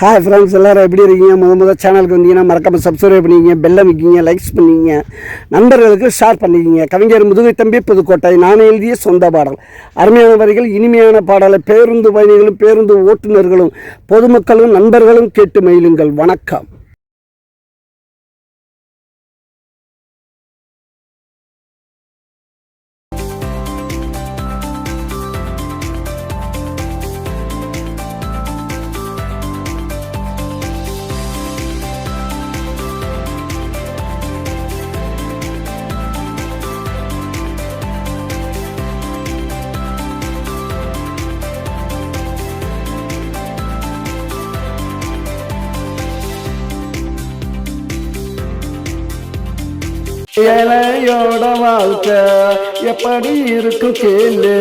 Hi friends, எல்லோரும் எப்படி இருக்கீங்க? முதல் சேனலுக்கு வந்தீங்கன்னா மறக்காமல் சப்ஸ்கிரைப் பண்ணிக்கிங்க, பெல்லை வைக்கிங்க, லைக்ஸ் பண்ணிக்கிங்க, நண்பர்களுக்கு ஷேர் பண்ணிக்கிங்க. கவிஞர் முதுகை தம்பி புதுக்கோட்டை. நான் எழுதிய சொந்த பாடல். அருமையான வரிகள், இனிமையான பாடலை பேருந்து பயணிகளும் பேருந்து ஓட்டுநர்களும் பொதுமக்களும் நண்பர்களும் கேட்டு மகிழுங்கள். வணக்கம். ஏழையோட வாழ்க்கை எப்படி இருக்கு கேளு.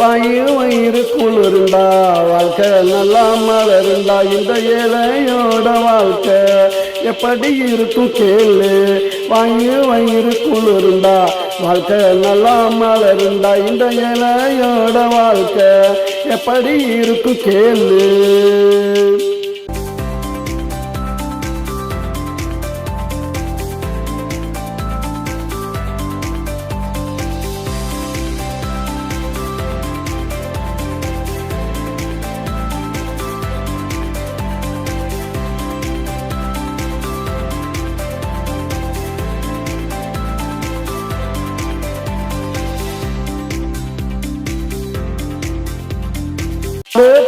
வயிறு குளிர்ந்தா வாழ்க்கை நல்லா மலர்ந்தா. இந்த ஏழையோட வாழ்க்கை எப்படி இருக்கும் கேளு. வயிறு குளிர்ந்தா வாழ்க்கை நல்லா மலர்ந்தா. இந்த ஏழையோட வாழ்க்கை எப்படி இருக்கும் கேளு.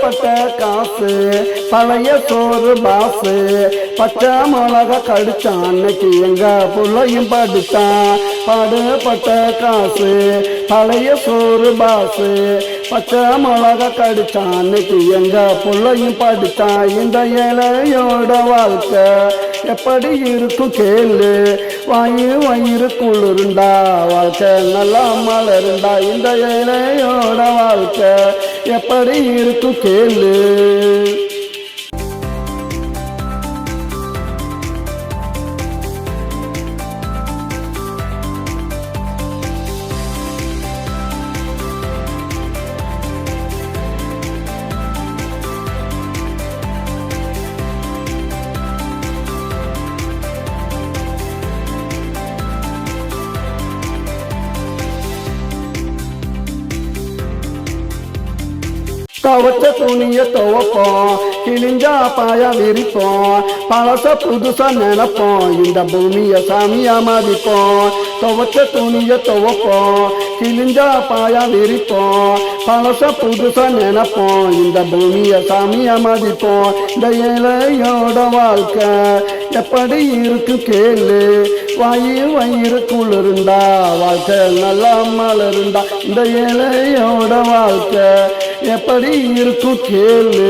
பட்ட காசு பழைய சோறு பாசு, பச்சை மிளகா கடிச்சான் அன்னைக்கு எங்க புள்ளையும் படித்தான். பாடுபட்ட காசு பழைய சோறு பாசு, பச்சை மிளகா கடிச்சான் அன்னைக்கு எங்க புள்ளையும் படித்தான். இந்த ஏழையோட வாழ்க்கை எப்படி இருக்கும் கேளு. வயிறு குளிர்ந்தா வாழ்க்கை நல்லா மலர்ந்தா. இந்த ஏழையோட வாழ்க்கை எப்படி இருக்கும் கேளு. துவச்ச துணிய துவப்போம், கிழிஞ்சா பாயா விரிப்போம், பழச புதுசா நினைப்போம், இந்த பூமிய சாமியா மதிப்போம். துவச்ச துணிய துவப்போம், கிழிஞ்சா பாயா விரிப்போம், பழச புதுசா நினைப்போம், இந்த பூமிய சாமியா மதிப்போம். இந்த ஏழையோட வாழ்க்கை எப்படி இருக்கு கேளு. வயிறு குளிர்ந்தா வாழ்க்கை நல்லா மலர்ந்தா. இந்த ஏழையோட வாழ்க்கை எப்படி இருக்கும் கேளு.